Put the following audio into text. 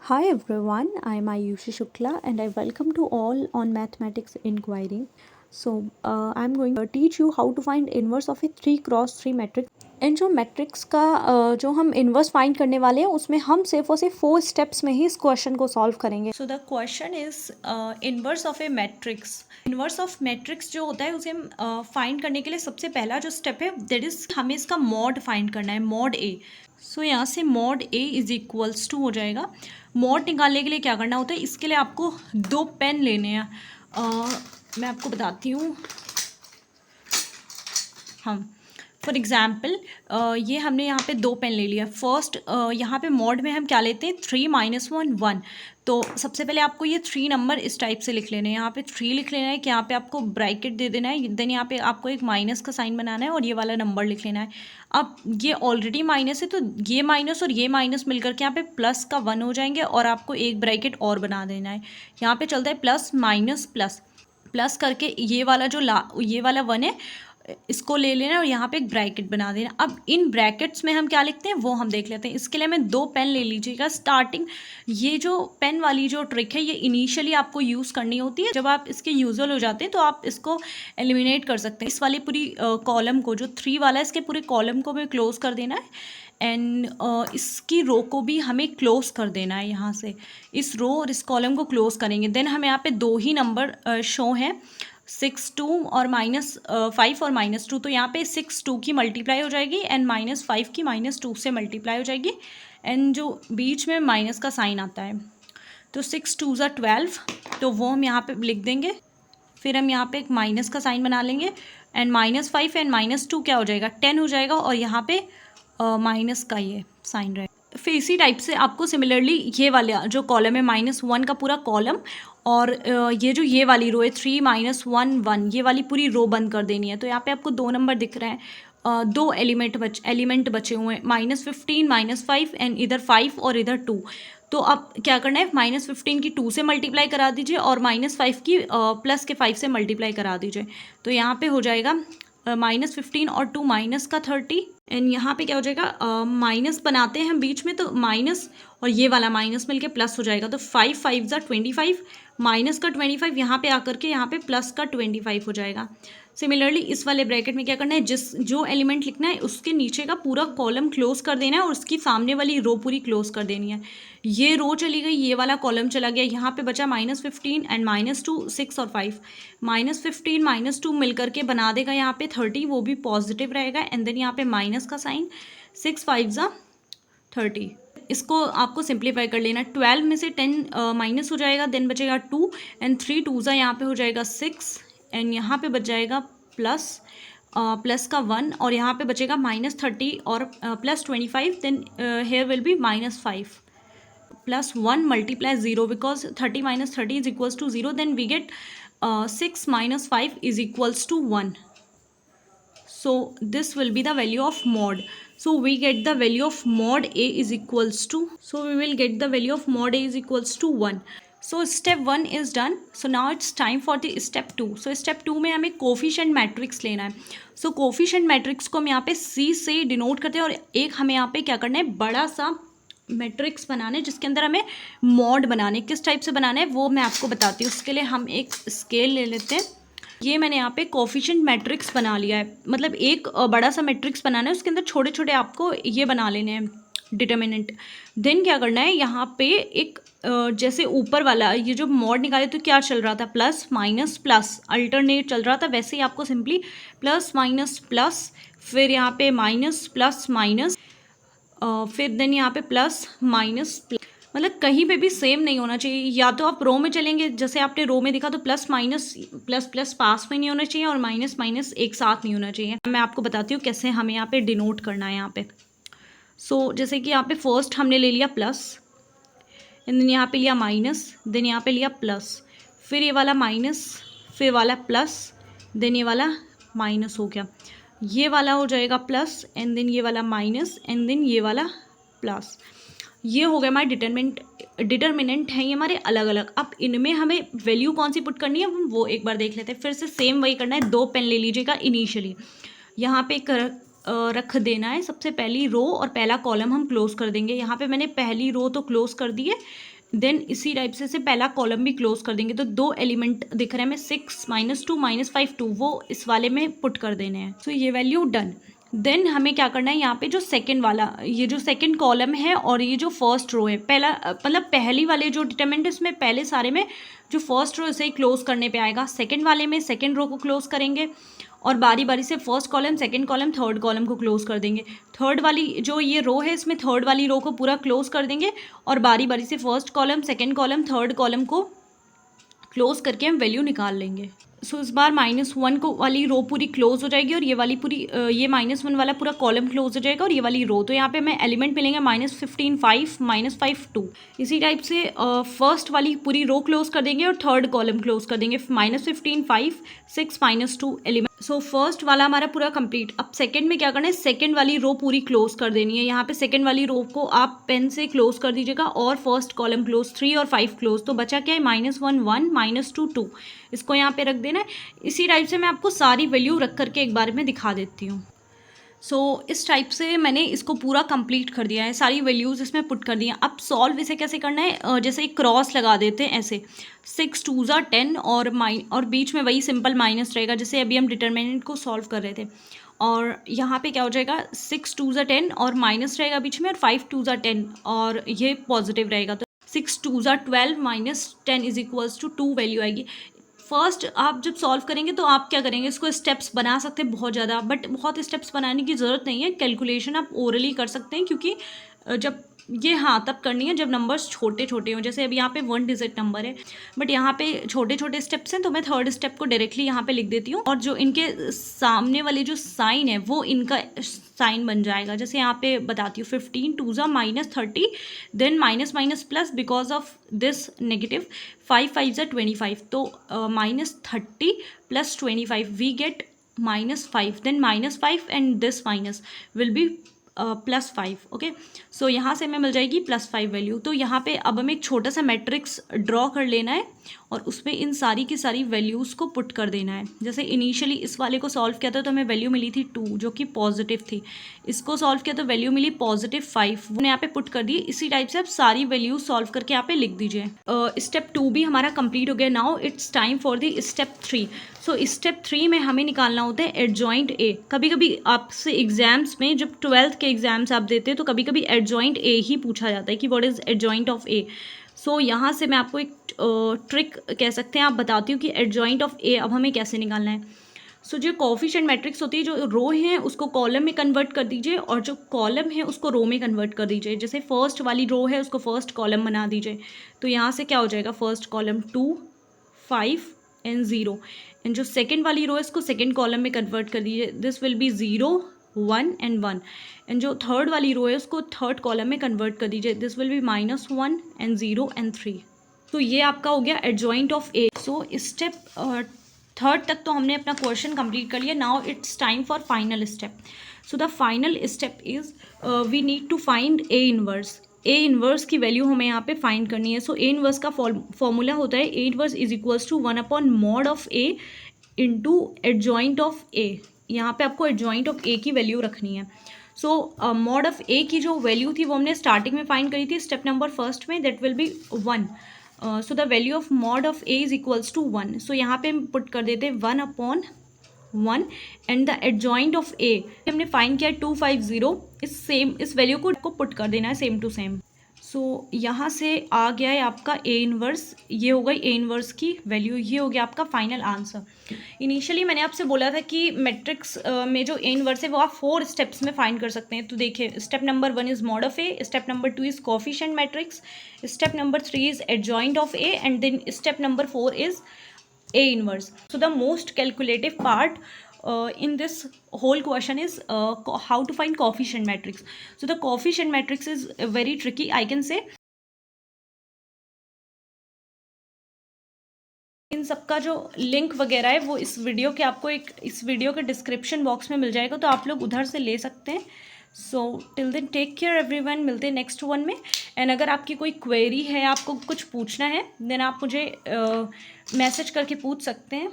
Hi everyone, I am Ayushi Shukla and I welcome to all on Mathematics Inquiry. I'm going to teach you how to find inverse of a 3 cross 3 matrix. And जो matrix का जो हम inverse find करने वाले हैं उसमें हम सिर्फ और सिर्फ 4 स्टेप्स में ही इस क्वेश्चन को सॉल्व करेंगे. So the question is inverse of A matrix. Inverse of matrix जो होता है उसे हम फाइंड करने के लिए सबसे पहला जो स्टेप है दैट इज हमें इसका मॉड फाइंड करना है, मॉड ए. सो यहाँ से mod A is equals to हो जाएगा. मॉड निकालने के लिए क्या करना होता है, इसके लिए आपको 2 पेन लेने हैं. मैं आपको बताती हूँ. हम फॉर एग्ज़ाम्पल ये हमने यहाँ पे 2 पेन ले लिया. फर्स्ट यहाँ पे मॉड में हम क्या लेते हैं 3 - 1 1. तो सबसे पहले आपको ये 3 नंबर इस टाइप से लिख लेने हैं. यहाँ पे 3 लिख लेना है कि यहाँ पे आपको ब्रैकेट दे देना है. देन यहाँ पे आपको एक माइनस का साइन बनाना है और ये वाला नंबर लिख लेना है. अब ये ऑलरेडी माइनस है तो ये माइनस और ये माइनस मिलकर के यहाँ पे प्लस का 1 हो जाएंगे और आपको एक ब्रैकेट और बना देना है. यहाँ पे चलता है प्लस माइनस प्लस. प्लस करके ये वाला जो ये वाला 1 है इसको ले लेना और यहाँ पे एक ब्रैकेट बना देना. अब इन ब्रैकेट्स में हम क्या लिखते हैं वो हम देख लेते हैं. इसके लिए हमें 2 पेन ले लीजिएगा. स्टार्टिंग ये जो पेन वाली जो ट्रिक है ये इनिशियली आपको यूज़ करनी होती है. जब आप इसके यूजुअल हो जाते हैं तो आप इसको एलिमिनेट कर सकते हैं. इस वाली पूरी कॉलम को जो 3 वाला है इसके पूरे कॉलम को हमें क्लोज कर देना है. एंड इसकी रो को भी हमें क्लोज कर देना है. यहाँ से इस रो और इस कॉलम को क्लोज करेंगे. देन हमें यहाँ पे 2 ही नंबर शो हैं 6 2 और -5 और -2. तो यहाँ पे 6 2 की मल्टीप्लाई हो जाएगी एंड -5 की -2 से मल्टीप्लाई हो जाएगी. एंड जो बीच में माइनस का साइन आता है तो 6 2 ज़ा 12 तो वो हम यहाँ पे लिख देंगे. फिर हम यहाँ पे एक माइनस का साइन बना लेंगे एंड -5 एंड -2 क्या हो जाएगा 10 हो जाएगा और यहाँ पे माइनस का ये साइन रहेगा. फिर इसी टाइप से आपको सिमिलरली ये वाला जो कॉलम है -1 का पूरा कॉलम और ये वाली रो है 3 - 1 1 ये वाली पूरी रो बंद कर देनी है. तो यहाँ पे आपको 2 नंबर दिख रहे हैं. 2 एलिमेंट बचे हुए हैं -15 -5 एंड इधर 5 और इधर 2. तो अब क्या करना है -15 की 2 से मल्टीप्लाई करा दीजिए और -5 की प्लस के 5 से मल्टीप्लाई करा दीजिए. तो यहाँ पे हो जाएगा -15 और 2 माइनस का 30 एंड यहाँ पे क्या हो जाएगा माइनस बनाते हैं हम बीच में तो माइनस और ये वाला माइनस मिलके प्लस हो जाएगा. तो 5 5 ज़ा 25 माइनस का 25 यहाँ पे आकर के यहाँ पे प्लस का 25 हो जाएगा. सिमिलरली इस वाले ब्रैकेट में क्या करना है जो एलिमेंट लिखना है उसके नीचे का पूरा कॉलम क्लोज कर देना है और उसकी सामने वाली रो पूरी क्लोज कर देनी है. ये रो चली गई, ये वाला कॉलम चला गया. यहाँ पे बचा -15 एंड -2 6 और 5. -15 -2 मिलकर के बना देगा यहाँ पे 30, वो भी पॉजिटिव रहेगा. एंड देन यहाँ पे माइनस का साइन 6 5 ज़ा 30. इसको आपको सिंप्लीफाई कर लेना. 12 में से 10 माइनस हो जाएगा. देन बचेगा 2 एंड 3 2 ज़ा यहाँ पे हो जाएगा 6 एंड यहाँ पे बच जाएगा प्लस का 1 और यहाँ पे बचेगा -30 और +25. Then here will be -5 plus 1 multiply 0 because 30 minus 30 is equals to 0. Then we get 6 minus 5 is equals to 1. So this will be the value of mod. So we get the value of mod A is equals to, so we will get the value of mod A is equals to 1. So step 1 is done. So now it's time for the step 2. So step 2 में हमें coefficient matrix लेना है. So coefficient matrix को हम यहाँ पे C से denote करते हैं और एक हमें यहाँ पे क्या करना है बड़ा सा मैट्रिक्स बनाना है जिसके अंदर हमें मॉड बनाने. किस टाइप से बनाना है वो मैं आपको बताती हूँ. उसके लिए हम एक स्केल ले लेते हैं. ये मैंने यहाँ पे कोफिशिएंट मैट्रिक्स बना लिया है. मतलब एक बड़ा सा मैट्रिक्स बनाना है, उसके अंदर छोटे छोटे आपको ये बना लेने हैं डिटर्मिनेंट. देन क्या करना है यहाँ पे एक जैसे ऊपर वाला ये जो मॉड निकाले तो क्या चल रहा था प्लस माइनस प्लस अल्टरनेट चल रहा था, वैसे ही आपको सिंपली प्लस माइनस प्लस फिर यहाँ पे माइनस प्लस माइनस फिर देन यहाँ पे प्लस माइनस मतलब कहीं पे भी सेम नहीं होना चाहिए. या तो आप रो में चलेंगे जैसे आपने रो में देखा तो plus minus plus plus past में नहीं होना चाहिए और माइनस माइनस एक साथ नहीं होना चाहिए. मैं आपको बताती हूँ कैसे हमें यहाँ पे डिनोट करना है यहाँ पे. सो जैसे कि यहाँ पे फर्स्ट हमने ले लिया प्लस एंड देन यहाँ पे लिया माइनस, देन यहाँ पे लिया प्लस, फिर ये वाला माइनस, फिर वाला प्लस, देन ये वाला माइनस हो गया. ये वाला हो जाएगा प्लस एंड देन ये वाला माइनस एंड देन ये वाला प्लस. ये हो गया हमारे डिटर्मिनेंट है ये हमारे अलग अलग. अब इनमें हमें वैल्यू कौन सी पुट करनी है वो एक बार देख लेते हैं. फिर से सेम वही करना है. 2 पेन ले लीजिएगा इनिशियली. यहाँ पे रख देना है सबसे पहली रो और पहला कॉलम हम क्लोज कर देंगे. यहाँ पे मैंने पहली रो तो क्लोज कर दी है देन इसी टाइप से पहला कॉलम भी क्लोज कर देंगे। तो 2 एलिमेंट दिख रहे हैं हमें, 6 -2 -5 2, वो इस वाले में पुट कर देने हैं। सो ये वैल्यू डन। देन हमें क्या करना है, यहाँ पे जो सेकंड वाला, ये जो सेकंड कॉलम है और ये जो फर्स्ट रो है, पहला मतलब पहली वाले जो डिटरमिनेंट है इसमें पहले सारे में जो फर्स्ट रो इसे ही क्लोज करने पे आएगा, सेकंड वाले में सेकंड रो को क्लोज करेंगे और बारी बारी से first column, second column, third column को क्लोज कर देंगे। थर्ड वाली जो ये रो है इसमें थर्ड वाली रो को पूरा क्लोज कर देंगे और बारी बारी से first column, second column, third column को क्लोज करके हम वैल्यू निकाल लेंगे। सो इस बार -1 को वाली रो पूरी क्लोज हो जाएगी और ये वाली पूरी ये -1 वाला पूरा कॉलम क्लोज हो जाएगा और ये वाली रो। तो यहाँ पे हमें एलिमेंट मिलेंगे -15 5 -5 2। इसी टाइप से फर्स्ट वाली पूरी रो क्लोज कर देंगे और थर्ड कॉलम क्लोज कर देंगे, -15 5 6 -2 एलिमेंट। सो फर्स्ट वाला हमारा पूरा कंप्लीट। अब सेकंड में क्या करना है, सेकंड वाली रो पूरी क्लोज कर देनी है। यहाँ पे सेकंड वाली रो को आप पेन से क्लोज कर दीजिएगा और फर्स्ट कॉलम क्लोज, 3 और 5 क्लोज। तो बचा क्या है, -1 1 -2 2, इसको यहाँ पे रख देना है। इसी टाइप से मैं आपको सारी वैल्यू रख करके एक बार में दिखा देती हूँ। सो इस टाइप से मैंने इसको पूरा कंप्लीट कर दिया है, सारी वैल्यूज़ इसमें पुट कर दी हैं। अब सॉल्व इसे कैसे करना है, जैसे एक क्रॉस लगा देते हैं ऐसे, 6 2 10 और बीच में वही सिंपल माइनस रहेगा जैसे अभी हम डिटरमिनेंट को सॉल्व कर रहे थे। और यहाँ पे क्या हो जाएगा, 6 2 10 और माइनस रहेगा बीच में, और 5 2 10 और ये पॉजिटिव रहेगा। तो 6 2 12 -10 इज इक्वल्स टू 2 वैल्यू आएगी। फर्स्ट आप जब सॉल्व करेंगे तो आप क्या करेंगे, इसको स्टेप्स बना सकते हैं बहुत ज़्यादा, बट बहुत स्टेप्स बनाने की ज़रूरत नहीं है। कैलकुलेशन आप ओरली कर सकते हैं, क्योंकि जब ये हाँ तब करनी है जब नंबर्स छोटे छोटे हों। जैसे अभी यहाँ पे 1 डिजिट नंबर है, बट यहाँ पे छोटे छोटे स्टेप्स हैं, तो मैं थर्ड स्टेप को डायरेक्टली यहाँ पे लिख देती हूँ और जो इनके सामने वाले जो साइन है वो इनका साइन बन जाएगा। जैसे यहाँ पे बताती हूँ, 15 2 -30, then minus minus plus because of this negative, 5 5 25, तो -30 + 25 we get -5, then -5 and this minus will be +5। Okay, so यहाँ से हमें मिल जाएगी +5 वैल्यू। तो यहाँ पे अब हमें एक छोटा सा मैट्रिक्स ड्रॉ कर लेना है और उसमें इन सारी की सारी वैल्यूज़ को पुट कर देना है। जैसे इनिशियली इस वाले को सॉल्व किया था तो हमें वैल्यू मिली थी 2 जो कि पॉजिटिव थी, इसको सॉल्व किया तो वैल्यू मिली +5, वो यहाँ पे पुट कर दी। इसी टाइप से आप सारी वैल्यूज सॉल्व करके यहाँ पे लिख दीजिए। स्टेप 2 भी हमारा कंप्लीट हो गया। Now it's time for the step 3। So step 3 में हमें निकालना होता है एडजॉइंट ए। कभी कभी आपसे एग्जाम्स में जब 12th के एग्जाम्स आप देते हैं तो कभी कभी एडजॉइंट ए ही पूछा जाता है कि what is adjoint of A. So यहाँ से मैं आपको एक ट्रिक कह सकते हैं आप बताती हूँ कि एडजॉइंट ऑफ ए अब हमें कैसे निकालना है। सो जो कोफिशिएंट मैट्रिक्स होती है, जो रो है उसको कॉलम में कन्वर्ट कर दीजिए और जो कॉलम है उसको रो में कन्वर्ट कर दीजिए। जैसे फर्स्ट वाली रो है उसको फर्स्ट कॉलम बना दीजिए। तो यहाँ से क्या हो जाएगा, फर्स्ट कॉलम 2 5 एंड 0, एंड जो सेकंड वाली रो है इसको सेकंड कॉलम में कन्वर्ट कर दीजिए। This will B 0 1 and 1, and जो थर्ड वाली रो है उसको थर्ड कॉलम में कन्वर्ट कर दीजिए। This will be -1 and 0 and 3। तो ये आपका हो गया adjoint of A. So step third तक तो हमने अपना क्वेश्चन कंप्लीट कर लिया। Now it's time for final step. So the final step is we need to find A inverse. A inverse की वैल्यू हमें यहाँ पे फाइंड करनी है। सो ए इनवर्स का फॉर्मूला होता है A inverse is equals to 1/mod of A into adjoint of A. यहाँ पे आपको एडजॉइंट ऑफ ए की वैल्यू रखनी है। सो मॉड ऑफ ए की जो वैल्यू थी वो हमने स्टार्टिंग में फाइंड करी थी स्टेप नंबर फर्स्ट में, that will be 1। So the value of mod of A is equals to 1। सो यहाँ पे हम पुट कर देते हैं 1/1 and the adjoint of A हमने फाइंड किया 250। इस वैल्यू को पुट कर देना है सेम टू सेम। सो यहाँ से आ गया है आपका ए इनवर्स, ये हो गई ए इनवर्स की वैल्यू, ये हो गया आपका फाइनल आंसर। इनिशियली मैंने आपसे बोला था कि मैट्रिक्स में जो ए इनवर्स है वो आप 4 स्टेप्स में फाइंड कर सकते हैं। तो देखिए, step number 1 is mod of A, step number 2 is coefficient matrix, step number 3 is adjoint of A, and then step number 4 is A inverse. So the most calculative part in this whole question is how to find coefficient matrix. So the coefficient matrix is very tricky, I can say. इन सबका जो link वगैरह है वो इस video के description box में मिल जाएगा, तो आप लोग उधर से ले सकते हैं। So till then take care everyone, मिलते हैं नेक्स्ट वन में। एंड अगर आपकी कोई क्वेरी है, आपको कुछ पूछना है, देन आप मुझे मैसेज करके पूछ सकते हैं।